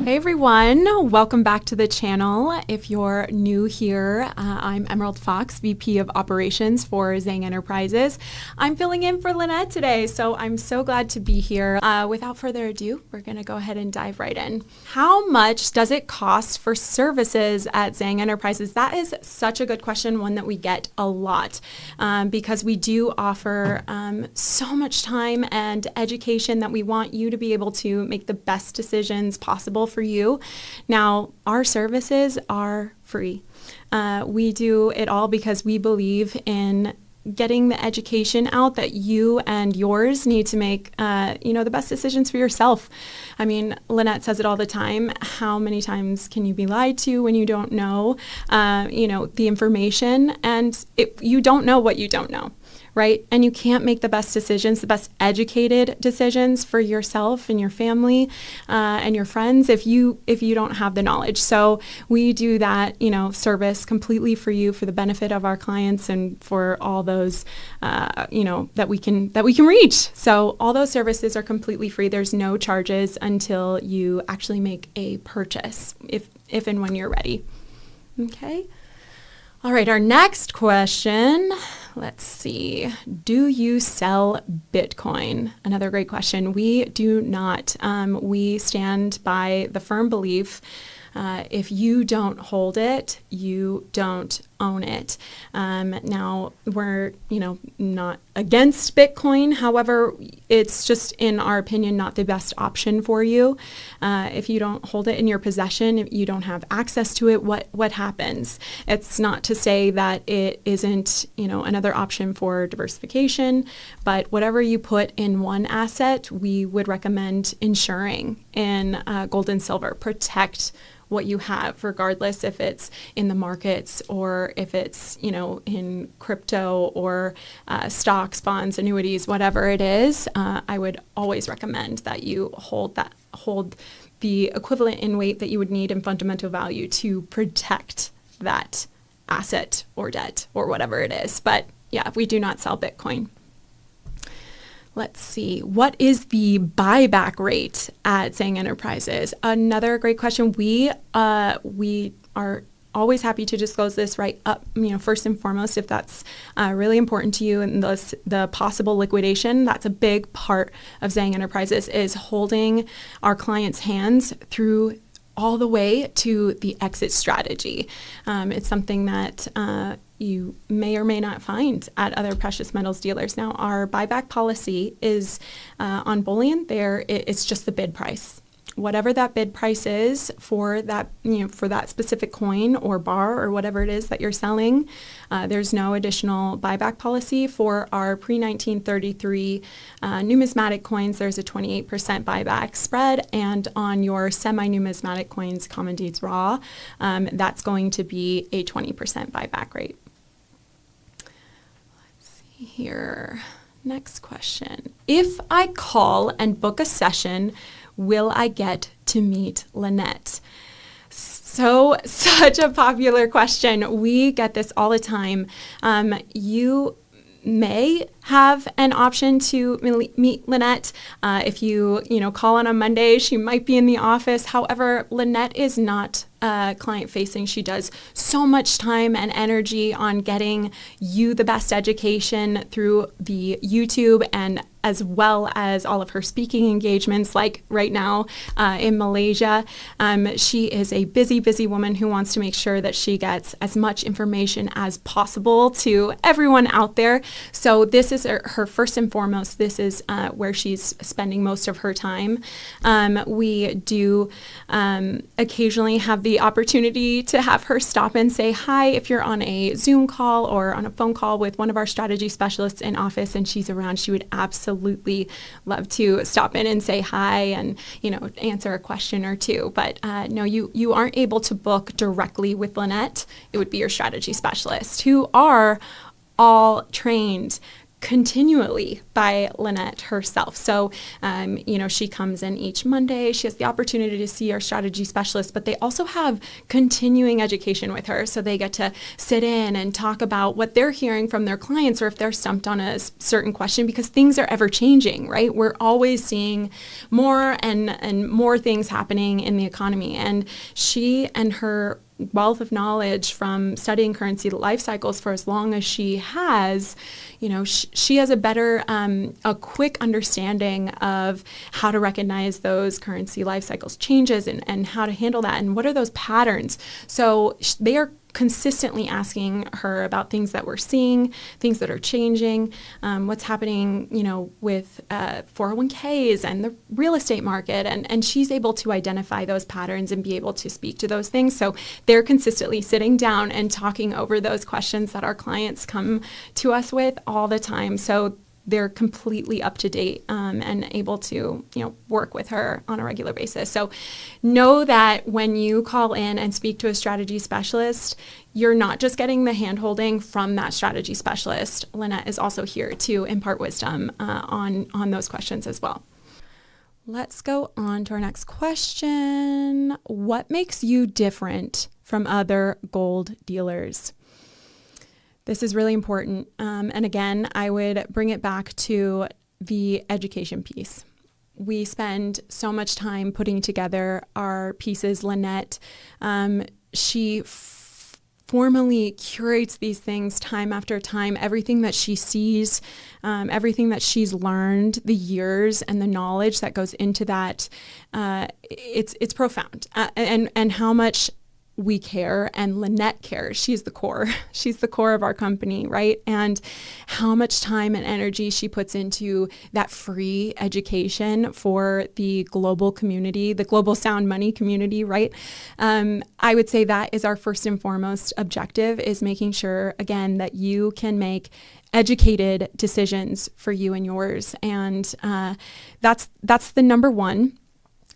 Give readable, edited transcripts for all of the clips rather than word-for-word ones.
Hey everyone, welcome back to the channel. If you're new here, I'm Emerald Fox, VP of Operations for Zang Enterprises. I'm filling in for Lynette today, so I'm so glad to be here. Without further ado, we're going to go ahead and dive right in. How much does it cost for services at Zang Enterprises? That is such a good question, one that we get a lot because we do offer so much time and education that we want you to be able to make the best decisions possible for you. Now, our services are free. We do it all because we believe in getting the education out that you and yours need to make, the best decisions for yourself. I mean, Lynette says it all the time. How many times can you be lied to when you don't know, the information, and you don't know what you don't know? Right? And you can't make the best decisions, the best educated decisions for yourself and your family and your friends if you don't have the knowledge. So we do that, service completely for you, for the benefit of our clients and for all those, that we can reach. So all those services are completely free. There's no charges until you actually make a purchase, if and when you're ready. Okay. All right, our next question, let's see. Do you sell Bitcoin? Another great question. We do not. We stand by the firm belief if you don't hold it, you don't own it. Now, we're, not against Bitcoin. However, it's just, in our opinion, not the best option for you. If you don't hold it in your possession, if you don't have access to it, what happens? It's not to say that it isn't, another option for diversification, but whatever you put in one asset, we would recommend insuring in gold and silver. Protect what you have, regardless if it's in the markets or if it's, in crypto or stocks, bonds, annuities, whatever it is. I would always recommend that you hold the equivalent in weight that you would need in fundamental value to protect that asset or debt or whatever it is. But yeah, we do not sell Bitcoin. Let's see. What is the buyback rate at Zang Enterprises? Another great question. We are always happy to disclose this right up, first and foremost, if that's really important to you, and the possible liquidation. That's a big part of Zang Enterprises, is holding our clients' hands through all the way to the exit strategy. It's something that you may or may not find at other precious metals dealers. Now, our buyback policy is on bullion. It's just the bid price. Whatever that bid price is for that, for that specific coin or bar or whatever it is that you're selling, there's no additional buyback policy. For our pre-1933 numismatic coins, there's a 28% buyback spread, and on your semi-numismatic coins, common deeds raw, that's going to be a 20% buyback rate. Let's see here. Next question. If I call and book a session, will I get to meet Lynette? Such a popular question. We get this all the time. You may have an option to meet Lynette. If you call on a Monday, she might be in the office. However, Lynette is not client-facing. She does so much time and energy on getting you the best education through the YouTube, and as well as all of her speaking engagements, like right now in Malaysia. She is a busy woman who wants to make sure that she gets as much information as possible to everyone out there. So this is her first and foremost. This is where she's spending most of her time. We do occasionally have the opportunity to have her stop and say hi if you're on a Zoom call or on a phone call with one of our strategy specialists in office and she's around. She would absolutely love to stop in and say hi and, answer a question or two. But no, you aren't able to book directly with Lynette. It would be your strategy specialist, who are all trained continually by Lynette herself. So, she comes in each Monday. She has the opportunity to see our strategy specialist, but they also have continuing education with her. So they get to sit in and talk about what they're hearing from their clients, or if they're stumped on a certain question, because things are ever changing, right? We're always seeing more and more things happening in the economy. And she and her wealth of knowledge from studying currency life cycles for as long as she has, she has a quick understanding of how to recognize those currency life cycles changes and how to handle that and what are those patterns. So they are consistently asking her about things that we're seeing, things that are changing, what's happening, with 401ks and the real estate market. And she's able to identify those patterns and be able to speak to those things. So they're consistently sitting down and talking over those questions that our clients come to us with all the time. So they're completely up to date and able to, work with her on a regular basis. So know that when you call in and speak to a strategy specialist, you're not just getting the hand-holding from that strategy specialist. Lynette is also here to impart wisdom on those questions as well. Let's go on to our next question. What makes you different from other gold dealers? This is really important. And again, I would bring it back to the education piece. We spend so much time putting together our pieces. Lynette, she formally curates these things time after time. Everything that she sees, everything that she's learned, the years and the knowledge that goes into that, it's profound. And how much we care, and Lynette cares. She's the core. She's the core of our company, right? And how much time and energy she puts into that free education for the global community, the global sound money community, right? I would say that is our first and foremost objective, is making sure, again, that you can make educated decisions for you and yours. And that's the number one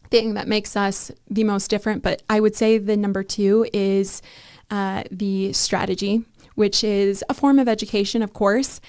thing that makes us the most different. But I would say the number two is the strategy, which is a form of education, of course.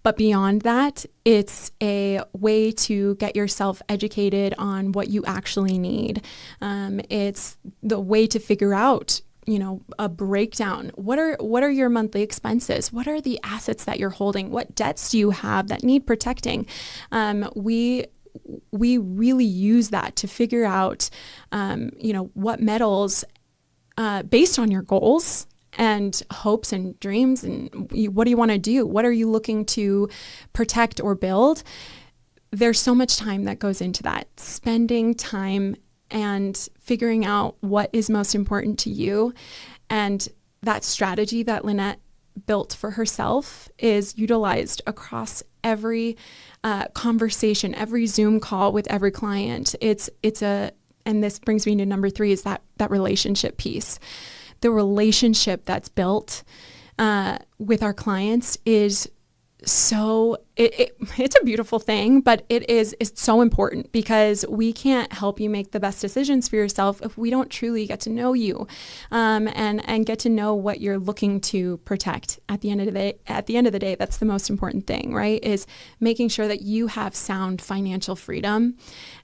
But beyond that, it's a way to get yourself educated on what you actually need. It's the way to figure out, a breakdown. What are your monthly expenses? What are the assets that you're holding? What debts do you have that need protecting? We really use that to figure out, what metals, based on your goals and hopes and dreams, and what do you want to do? What are you looking to protect or build? There's so much time that goes into that. Spending time and figuring out what is most important to you. And that strategy that Lynette built for herself is utilized across every conversation, every Zoom call with every client. And this brings me to number three, is that relationship piece. The relationship that's built with our clients is it's a beautiful thing, but it's so important, because we can't help you make the best decisions for yourself if we don't truly get to know you, and get to know what you're looking to protect. At the end of the day, that's the most important thing, right? Is making sure that you have sound financial freedom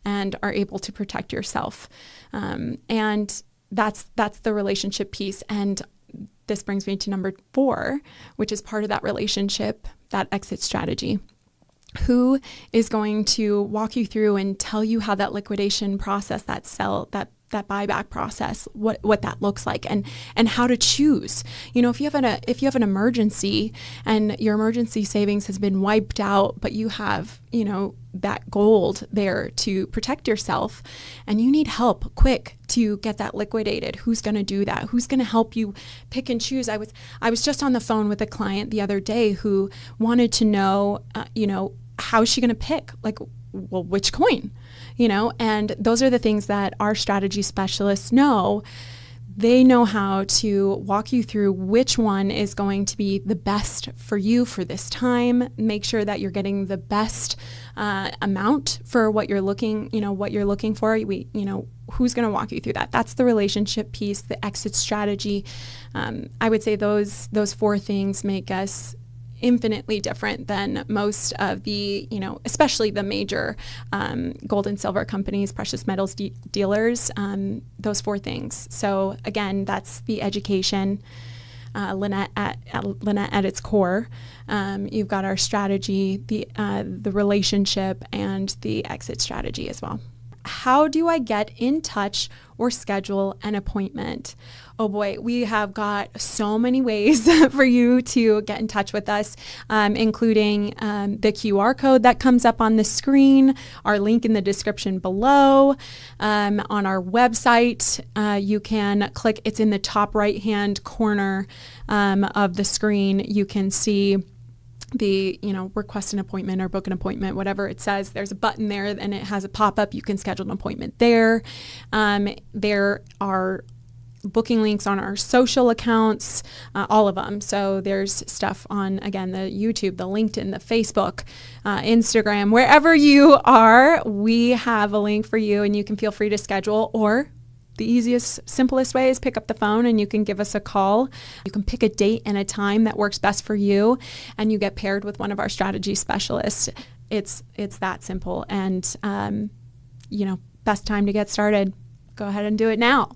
and are able to protect yourself. And that's the relationship piece. And this brings me to number 4, which is part of that relationship, that exit strategy. Who is going to walk you through and tell you how that liquidation process, that buyback process, what that looks like, and how to choose. If you have an emergency and your emergency savings has been wiped out, but you have, that gold there to protect yourself, and you need help quick to get that liquidated, who's going to do that? Who's going to help you pick and choose? I was just on the phone with a client the other day who wanted to know, how is she going to pick? Well, which coin? And those are the things that our strategy specialists know. They know how to walk you through which one is going to be the best for you for this time. Make sure that you're getting the best amount for what you're looking for. Who's going to walk you through that? That's the relationship piece, the exit strategy. I would say those 4 things make us infinitely different than most of the, especially the major gold and silver companies, precious metals dealers, those 4 things. So again, that's the education, Lynette at its core. You've got our strategy, the relationship, and the exit strategy as well. How do I get in touch or schedule an appointment? Oh boy, we have got so many ways for you to get in touch with us, including the QR code that comes up on the screen, our link in the description below. On our website, you can click, it's in the top right-hand corner of the screen. You can see the, request an appointment or book an appointment, whatever it says. There's a button there and it has a pop-up. You can schedule an appointment there. There are booking links on our social accounts, all of them. So there's stuff on, again, the YouTube, the LinkedIn, the Facebook, Instagram, wherever you are, we have a link for you and you can feel free to schedule, or the easiest, simplest way is pick up the phone and you can give us a call. You can pick a date and a time that works best for you, and you get paired with one of our strategy specialists. It's that simple. And, best time to get started. Go ahead and do it now.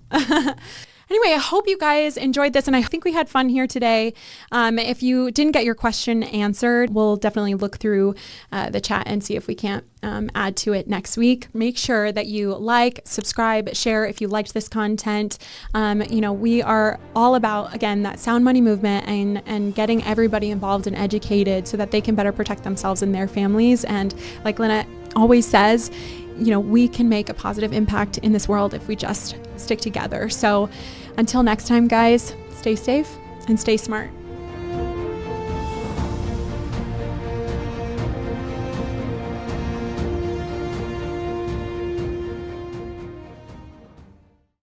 Anyway, I hope you guys enjoyed this, and I think we had fun here today. If you didn't get your question answered, we'll definitely look through the chat and see if we can't add to it next week. Make sure that you like, subscribe, share if you liked this content. We are all about, again, that sound money movement and getting everybody involved and educated so that they can better protect themselves and their families. And like Lynette always says, we can make a positive impact in this world if we just stick together. So until next time, guys, stay safe and stay smart.